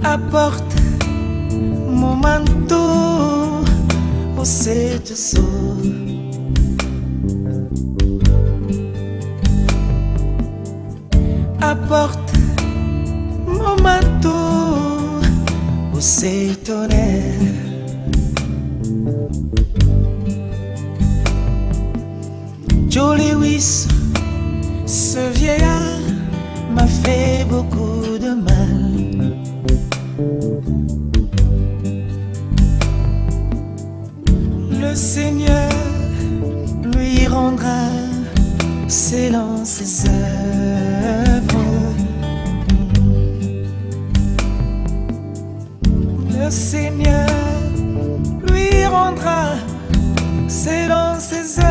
Apporte mon manteau au cette saut. Apporte mon manteau au tonnerre. Joe Lewis, ce vieillard m'a fait beaucoup de mal. Le Seigneur lui rendra selon ses œuvres. Le Seigneur lui rendra selon ses œuvres.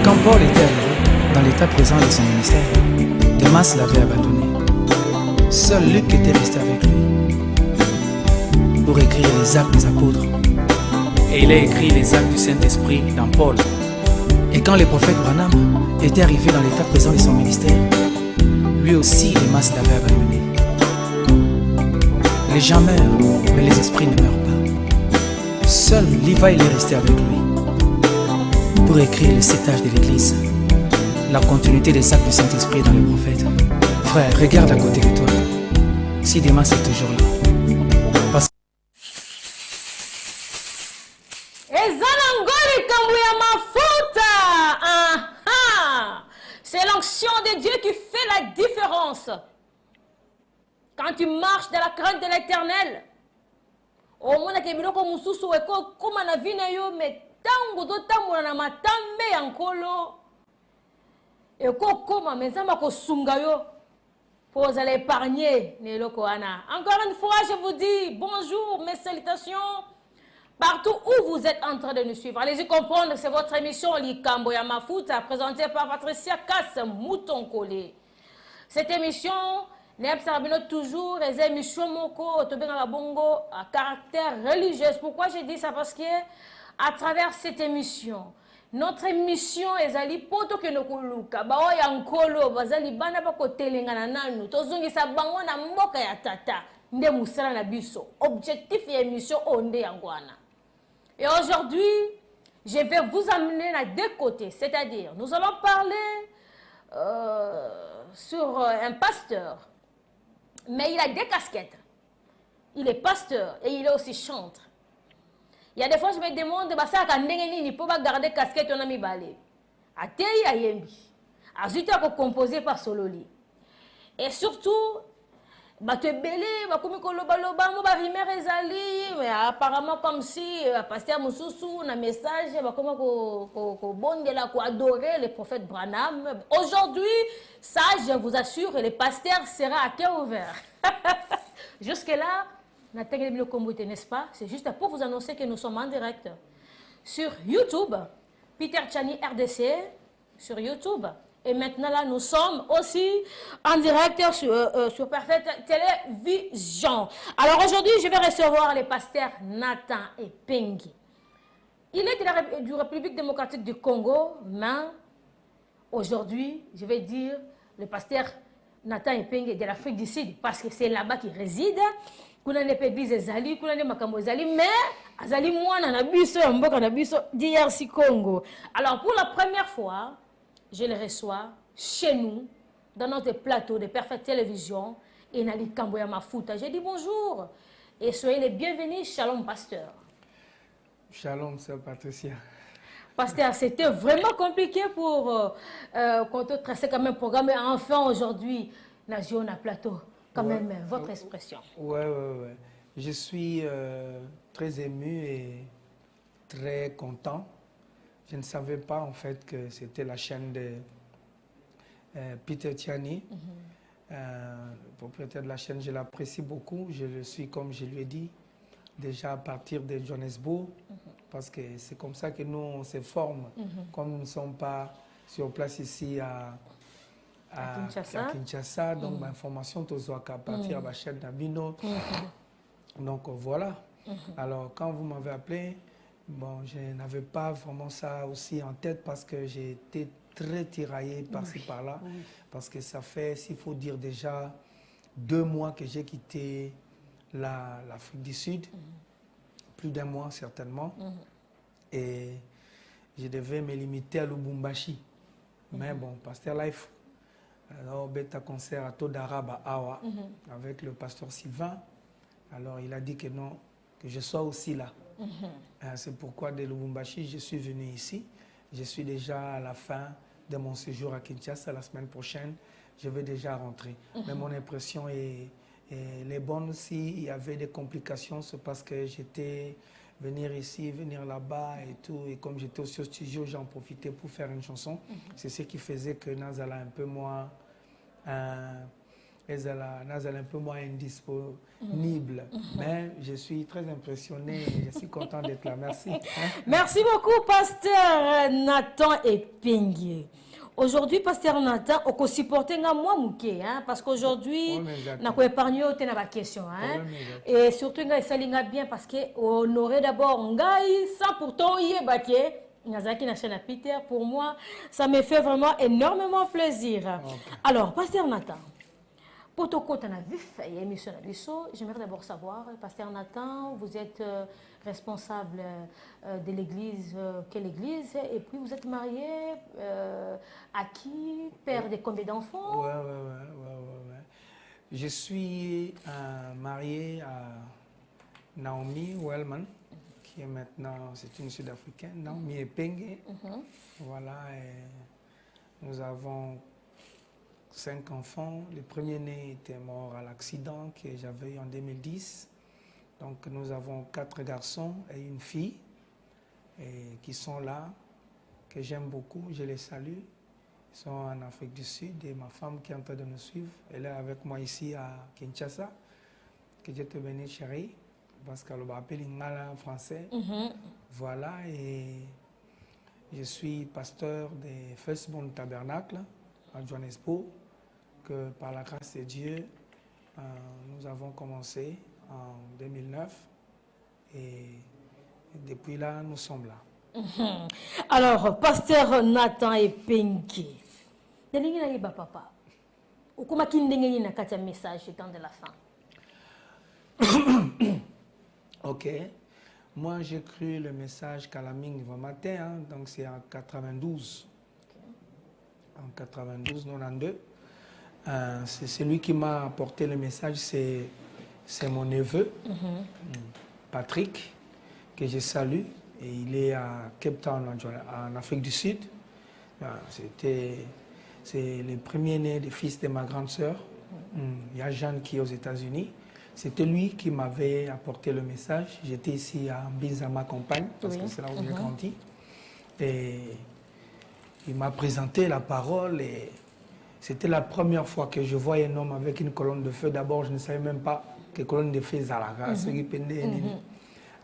Quand Paul était arrivé dans l'état présent de son ministère, Démas l'avait abandonné. Seul Luc était resté avec lui pour écrire les actes des apôtres. Et il a écrit les actes du Saint-Esprit dans Paul. Et quand le prophète Branham était arrivé dans l'état présent de son ministère, lui aussi Démas l'avait abandonné. Les gens meurent, mais les esprits ne meurent pas. Seul Levi est resté avec lui pour écrire le 7 âges de l'Église, la continuité des actes du Saint-Esprit dans les prophètes. Frère, regarde à côté de toi, si Démas est toujours là. Parce c'est l'onction de Dieu qui fait la différence. Quand tu marches dans la crainte de l'Éternel, au moins que biloko mususu eko kuma na vina yo me tango do tamula na matambe yankolo eko koma mezama ko sunga yo pour aller épargner ne loko ana. Encore une fois, je vous dis bonjour, mes salutations partout où vous êtes en train de nous suivre. Allez-y comprendre, c'est votre émission Likambo ya Mafuta présentée par Patricia Kass Mouton Collé. Cette émission n'est toujours les émissions moko tobengaka bongo à caractère religieux. Pourquoi je dis ça? Parce que à travers cette émission, notre émission ezali poto ke nokuluka bao ya nkolo bazali bana bako telengana nanu tozongisa bango na mboka ya tata nde musala na biso. Objectif et émission onde yangwana. Et aujourd'hui, je vais vous amener à deux côtés, c'est-à-dire nous allons parler sur un pasteur. Mais il a des casquettes. Il est pasteur et il est aussi chanteur. Il y a des fois, je me demande, ça quand il peut pas garder casquette, on a mis balé. A Tei Ayembi. A Zuta composé par Sololi. Et surtout, tu es belé, comme mais apparemment comme si pasteur Moussoussou, un message, comme adorer le prophète Branham. Aujourd'hui, ça, je vous assure, le pasteur sera à cœur ouvert. Jusque-là, n'est-ce pas? C'est juste pour vous annoncer que nous sommes en direct sur YouTube, Peter Chani RDC, sur YouTube. Et maintenant, là, nous sommes aussi en direct sur Parfaite Télévision. Alors aujourd'hui, je vais recevoir le pasteur Nathan Epengi. Il est de la République démocratique du Congo, mais aujourd'hui, je vais dire le pasteur Nathan Epengi de l'Afrique du Sud, parce que c'est là-bas qu'il réside. Kuna ne pédise ezali, kuna ne makambo ezali, mais azali mwana na biso ya mboka na biso DRC Congo. Alors pour la première fois, je le reçois chez nous, dans notre plateau de Parfaite Télévision, et dans Likambo ya Mafuta. J'ai dit bonjour et soyez les bienvenus. Shalom, pasteur. Shalom, sœur Patricia. Pasteur, c'était vraiment compliqué pour quand on traçait quand même un programme. Mais enfin, aujourd'hui, Nation à plateau, quand Ouais. même, votre expression. Ouais. Je suis très ému et très content. Je ne savais pas en fait que c'était la chaîne de Peter Tiani, le propriétaire de la chaîne. Je l'apprécie beaucoup. Je le suis, comme je lui ai dit, déjà à partir de Johannesburg, parce que c'est comme ça que nous on se forme, comme nous ne sommes pas sur place ici à Kinshasa. Donc l'information à partir de la chaîne d'Abino. Donc voilà. Alors quand vous m'avez appelé, bon, je n'avais pas vraiment ça aussi en tête parce que j'ai été très tiraillé par-ci par-là. Parce que ça fait, s'il faut dire déjà, 2 mois que j'ai quitté l'Afrique du Sud. Plus d'1 mois certainement. Et je devais me limiter à Lubumbashi. Mais bon, Pasteur Life, alors bêta concert à Todaraba Awa avec le pasteur Sylvain. Alors il a dit que non, que je sois aussi là. C'est pourquoi de Lubumbashi, je suis venu ici. Je suis déjà à la fin de mon séjour à Kinshasa. La semaine prochaine, je vais déjà rentrer. Mais mon impression est bonne. S'il y avait des complications, c'est parce que j'étais venir ici, venir là-bas et tout. Et comme j'étais aussi au studio, j'en profitais pour faire une chanson. C'est ce qui faisait que Nazala un peu moins... Nazala un peu moins indisponible. Mais je suis très impressionné et je suis content d'être là. Merci. Merci beaucoup, Pasteur Nathan Epingue. Aujourd'hui, Pasteur Nathan, on peut supporter moi mouké, parce qu'aujourd'hui, on a épargné ma question. Et surtout, ça linga bien parce que honorer d'abord Ngai sans pourtant y est baqué. Nazaki na chaîne à Peter, pour moi, ça me fait vraiment énormément plaisir. Alors, Pasteur Nathan, pour ton côté, on a vu l'émission j'aimerais d'abord savoir, Pasteur Nathan, vous êtes responsable de l'église, quelle église, et puis vous êtes marié à qui, père de combien d'enfants? Ouais. Je suis marié à Naomi Wellman, qui est maintenant, c'est une Sud-Africaine, Naomi Epingue. Voilà, et nous avons 5 enfants. Le premier-né était mort à l'accident que j'avais eu en 2010. Donc nous avons 4 garçons et une fille qui sont là, que j'aime beaucoup, je les salue. Ils sont en Afrique du Sud et ma femme qui est en train de nous suivre, elle est avec moi ici à Kinshasa. Que Dieu te bénisse, chérie, parce qu'elle va appeler en français. Voilà, et je suis pasteur des Firstborn Tabernacle à Johannesburg, que par la grâce de Dieu, nous avons commencé en 2009 et depuis là, nous sommes là. Alors, Pasteur Nathan Epingue, papa, ou comment qu'il a un message temps de la fin? Ok. Moi, j'ai cru le message qu'à la mine le matin, donc c'est en 92. En 92, 92. C'est celui qui m'a apporté le message, c'est mon neveu, Patrick, que je salue. Et il est à Cape Town, en Afrique du Sud. C'est le premier-né des fils de ma grande sœur. Il y a Jeanne qui est aux États-Unis. C'était lui qui m'avait apporté le message. J'étais ici à Mbinza, ma compagne, parce que c'est là où j'ai grandi. Et il m'a présenté la parole et c'était la première fois que je voyais un homme avec une colonne de feu. D'abord, je ne savais même pas que colonne de feu est Zalaga.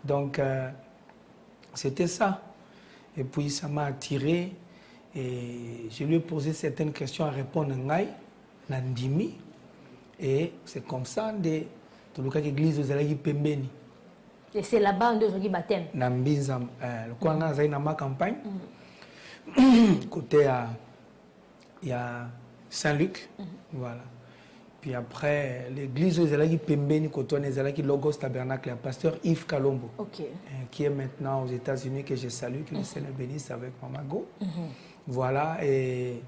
Donc, c'était ça. Et puis, ça m'a attiré et je lui ai posé certaines questions à répondre en Ngai, Nandimi. Et c'est comme ça que l'église de Zalagi Pembeni. Et c'est là-bas où on baptême. Nambinza, le coin dans ma campagne. Côté il y a Saint-Luc. Voilà. Puis après, l'église de Zalagi Pembeni, côté on est Zalagi Logos Tabernacle, le pasteur Yves Kalombo, qui est maintenant aux États-Unis, que je salue, que le Seigneur bénisse avec Mamago. Voilà, et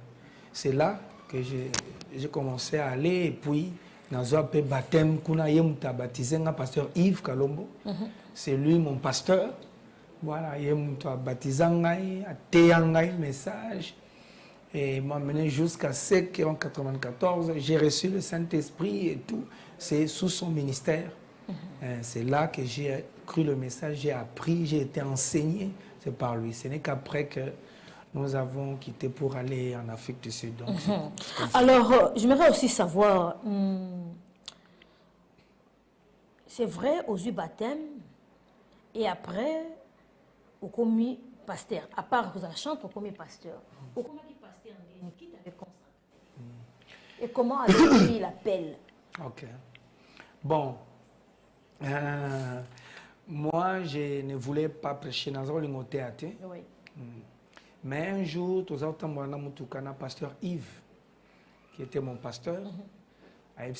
c'est là que j'ai commencé à aller. Et puis, dans un peu baptême, qu'on a baptisé un pasteur Yves Kalombo. C'est lui mon pasteur. Voilà, il y a un baptisé, a téangaï message. Et m'a mené jusqu'à SEC en 94. J'ai reçu le Saint-Esprit et tout. C'est sous son ministère. C'est là que j'ai cru le message, j'ai appris, j'ai été enseigné. C'est par lui. Ce n'est qu'après que nous avons quitté pour aller en Afrique du Sud. Donc, alors, j'aimerais aussi savoir, c'est vrai aux yeux baptême et après, au commis pasteur, à part vous chante au commis pasteur, au commis pasteur, qui t'avait consacré et comment avez-vous pris l'appel? Ok. Bon, moi, je ne voulais pas prêcher dans un théâtre. Oui. Mais un jour, tout à l'heure, pasteur Yves, qui était mon pasteur, a eu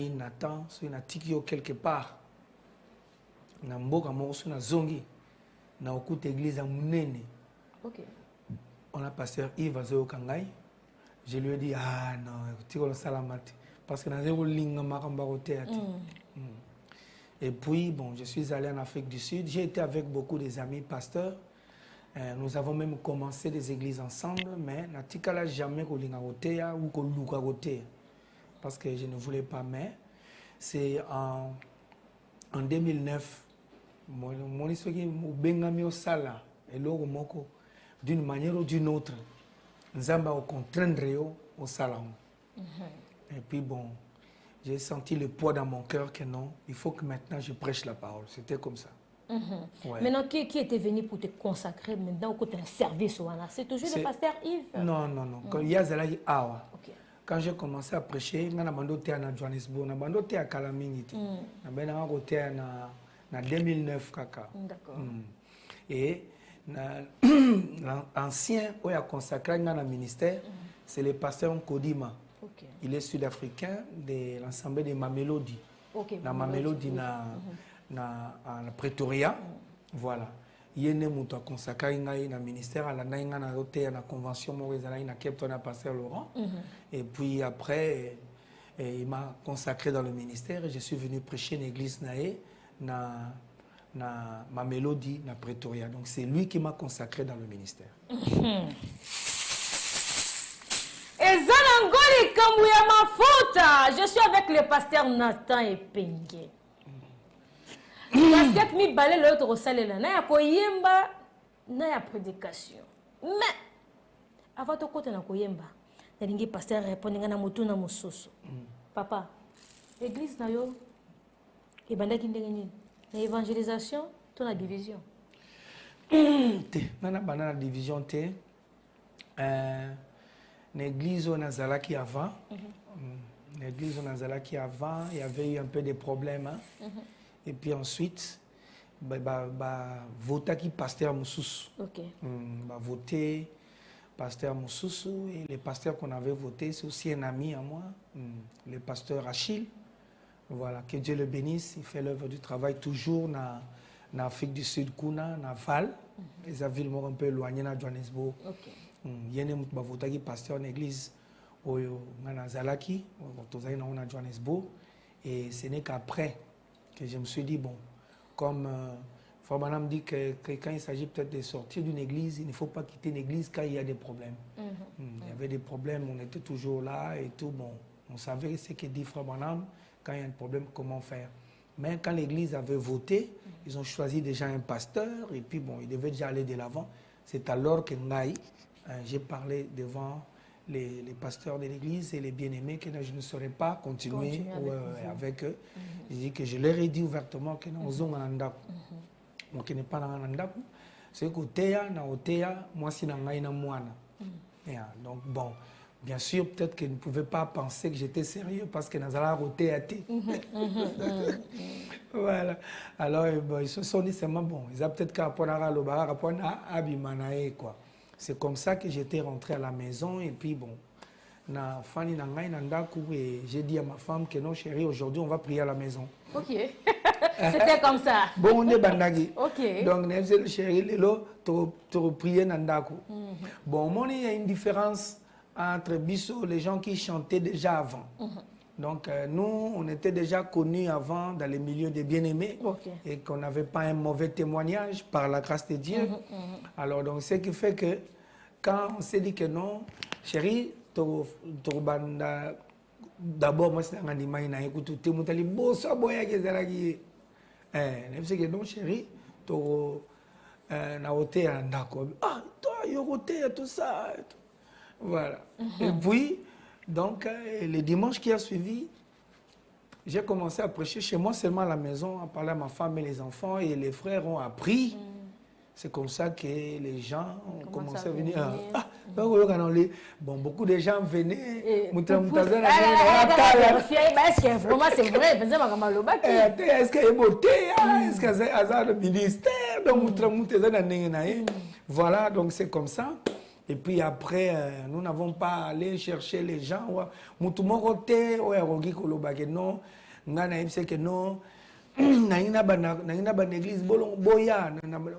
Nathan, sur une tikio quelque part. Na mboka moko sur na zongi, na okute église à Mounene. Ok. On a pasteur Yves Azeo Kangai. Je lui ai dit, ah non, tu vas le salamate. Parce que dans un ligne, au théâtre. Et puis, bon, je suis allé en Afrique du Sud. J'ai été avec beaucoup des amis pasteurs. Nous avons même commencé des églises ensemble, mais n'a jamais ou parce que je ne voulais pas. Mais c'est en 2009, mon histoire qui sala et moko d'une manière ou d'une autre, nous avons contraindre au salon. Et puis bon, j'ai senti le poids dans mon cœur que non, il faut que maintenant je prêche la parole. C'était comme ça. Ouais. Maintenant, qui était venu pour te consacrer maintenant au côté d'un service? C'est toujours le pasteur Yves? Non. Quand il y a Zalaï Awa. Quand j'ai commencé à prêcher, je suis allé à Johannesburg, je suis allé à Kalamini. Je suis allé en 2009. D'accord. Et l'ancien qui a consacré dans le ministère, c'est le pasteur Nkodima. Okay. Il est sud-africain de l'ensemble de Mamelodi. Okay. Dans Mamelodi, na Pretoria. Voilà. Il est consacré dans le ministère, à la convention na Cape Town à pasteur Laurent. Et puis après, il m'a consacré dans le ministère et je suis venu prêcher une église na Mamelodi, na Pretoria. Donc c'est lui qui m'a consacré dans le ministère. Je suis avec le pasteur Nathan Epengue. Parce que mi balé l'autre au salé là, na koyemba, na prédication. Mais avant de côté na koyemba, na lingi pasteur répondre na motu na mosusu. Papa, église na yo e bandaki ndenge nini? Na évangélisation, to na division. Na banana division te. L'église au Nazalaki avant, l'église au Nazalaki avant, il y avait eu un peu de problèmes. Hein? Et puis ensuite, voter qui pasteur Moussous. Voter pasteur Moussous et les pasteurs qu'on avait voté, c'est aussi un ami à moi, le pasteur Achille. Voilà, que Dieu le bénisse, il fait l'œuvre du travail toujours en Afrique du Sud, Kuna, dans Val, les villes un peu éloignées de Johannesburg. Il y a un pasteur en église au Nazalaki, au Johannesburg, et ce n'est qu'après que je me suis dit, bon, comme Frère Branham dit que quand il s'agit peut-être de sortir d'une église, il ne faut pas quitter une église quand il y a des problèmes. Il y avait des problèmes, on était toujours là et tout, bon, on savait ce que dit Frère Branham, quand il y a un problème, comment faire. Mais quand l'église avait voté, ils ont choisi déjà un pasteur, et puis bon, ils devaient déjà aller de l'avant. C'est alors que j'ai parlé devant les pasteurs de l'église et les bien-aimés que je ne saurais pas continuer avec eux. J'ai dit que je leur ai dit ouvertement que nous sommes en Andaku. Donc, il n'est pas en Andaku. C'est que moi, c'est donc, bon, bien sûr, peut-être qu'ils ne pouvaient pas penser que j'étais sérieux parce que nous allons au théâtre. Voilà. Alors, ils se sont dit, c'est bon, ils ont peut-être qu'à Abimanae, quoi. C'est comme ça que j'étais rentré à la maison et puis bon, j'ai dit à ma femme que non chérie, aujourd'hui on va prier à la maison. Ok. C'était comme ça. Bon, on est bandagi. Ok. Donc, le chéri, tu prier Nandaku. Bon, il y a une différence entre Bissot, les gens qui chantaient déjà avant. Donc, nous, on était déjà connus avant dans les milieux des bien-aimés et qu'on n'avait pas un mauvais témoignage par la grâce de Dieu. Alors, donc, ce qui fait que quand on s'est dit que non, chérie, d'abord, moi, c'est un animal qui a écouté, tu m'as dit, bon, ça, boya, qui est là, qui est. Que non, chérie, tu as ôté un d'accord. Ah, toi, il y a ôté tout ça. Voilà. Et puis, donc, le dimanche qui a suivi, j'ai commencé à prêcher chez moi seulement à la maison, à parler à ma femme et les enfants, et les frères ont appris. C'est comme ça que les gens ont commencé à venir. Bon, beaucoup de gens venaient. Est-ce que vraiment c'est vrai? Est-ce qu'il y a beauté? Est-ce qu'il y a un ministère? Voilà, donc c'est comme ça. Et puis après, nous n'avons pas allé chercher les gens. Non, na église boya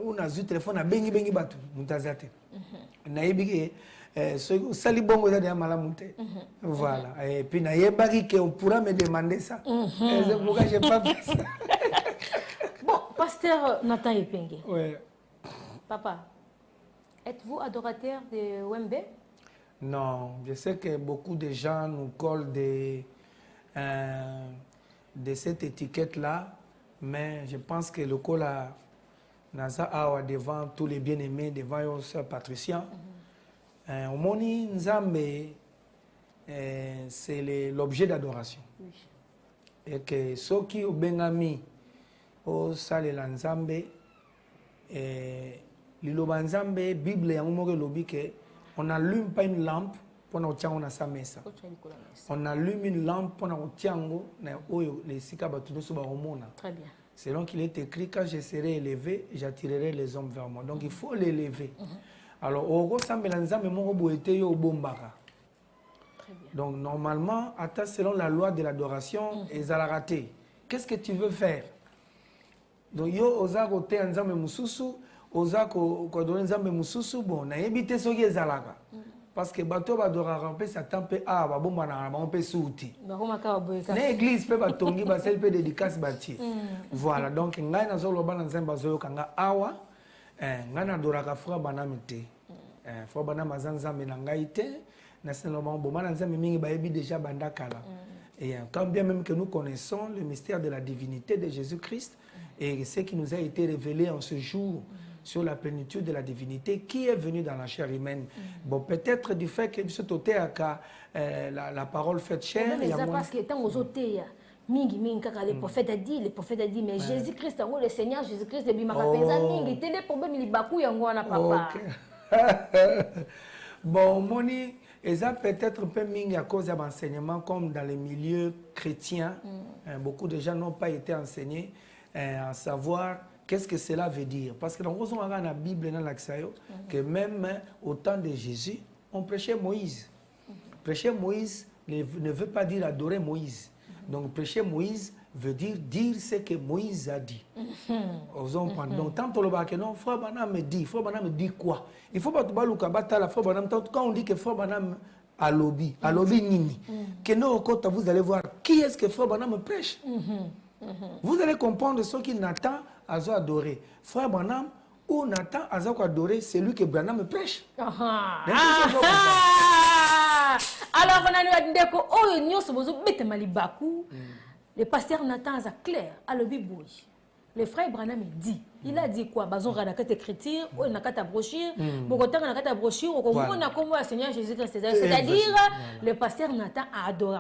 na zu téléphone na bengi batu mutazate na yebiki sali bongo za ya malamu te. Voilà, et puis na yebaki que on pourra me demander ça. C'est pourquoi j'ai pas fait ça. Bon, pasteur Nathan Epenge. Ouais. Papa, êtes-vous adorateur de Wembe? Non, je sais que beaucoup de gens nous collent de cette étiquette-là, mais je pense que le col a devant tous les bien-aimés, devant nos sœurs Patricia. Au Moni Nzambe, c'est l'objet d'adoration. Oui. Et que ceux qui ont bengami au salle la Nzambe, l'Iloba Nzambe, Bible et Amour lobi que on n'allume pas une lampe pour nous tirer na sa mesa. On allume une lampe pour nous tirer na les sika batuno so ba romona. Très bien. Selon qu'il est écrit, quand je serai élevé, j'attirerai les hommes vers moi. Donc il faut l'élever. Alors au ressemble la Nzambe moko boete yo bombaka. Donc normalement, selon la loi de l'adoration, ils allaient rater. Qu'est-ce que tu veux faire? Donc yo oza kote Nzambe mususu, oza ko donner Nzambe mususu, bon na yebite soki ezalaka. Parce que bato badoraka mpe satan mpe a babomba na bango mpe suti. Na église mpe batongi basali mpe dédicace batie. Voilà, donc ngai nazoloba na Nzambe azoyoka nga awa, ngai nadoraka frère banami te. Frère banami aza Nzambe na ngai te, naselo bango boma na Nzambe mingi bayebi déjà banda kala. Et quand bien même que nous connaissons le mystère de la divinité de Jésus-Christ et ce qui nous a été révélé en ce jour, sur la plénitude de la divinité qui est venue dans la chair humaine. Bon, peut-être du fait que la parole faite chair. Mais c'est parce que tant aux autés, les prophètes a dit, mais Jésus-Christ, le Seigneur Jésus-Christ, il m'a il des problèmes, il bakou yangwana papa. Bon, moni, et ça peut-être un peu mingi à cause de l'enseignement comme dans les milieux chrétiens. Beaucoup de gens n'ont pas été enseignés à savoir qu'est-ce que cela veut dire? Parce que dans la Bible, que même au temps de Jésus, on prêchait Moïse. Prêcher Moïse ne veut pas dire adorer Moïse. Donc prêcher Moïse veut dire ce que Moïse a dit. Donc tant que non, Frère Banam me dit quoi? Il faut pas la Frère Banam. Quand on dit que Frère Banam a lobby nini, que non, quand vous allez voir qui est-ce que Frère Banam prêche. Vous allez comprendre ce qui Nathan a adoré. Frère Branham ou Nathan a adoré, c'est lui que Branham prêche. Alors, on a dit le pasteur Nathan a clair à le Bible. Le frère Branham dit, il a dit quoi? Bazon radakate écriture, ou nakata brochure, bokotan nakata brochure, ou on a comme le Seigneur Jésus-Christ. C'est-à-dire, le pasteur Nathan a adoré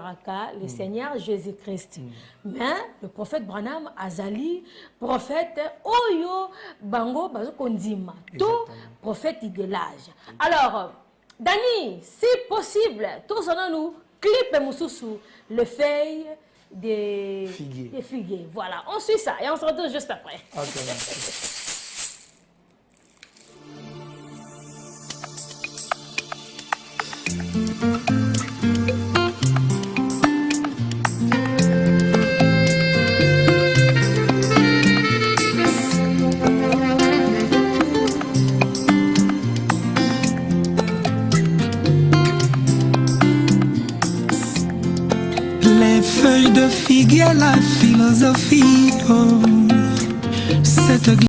le Seigneur Jésus-Christ. Mais le prophète Branham Azali, prophète Oyo Bango Bazo Kondima, tout prophète de l'âge. Alors, Dani, si possible, tous en nous, clip Moussoussou, le feuille des figuiers. Voilà, on suit ça et on se retrouve juste après. Les de figue et la philosophie. Oh, cette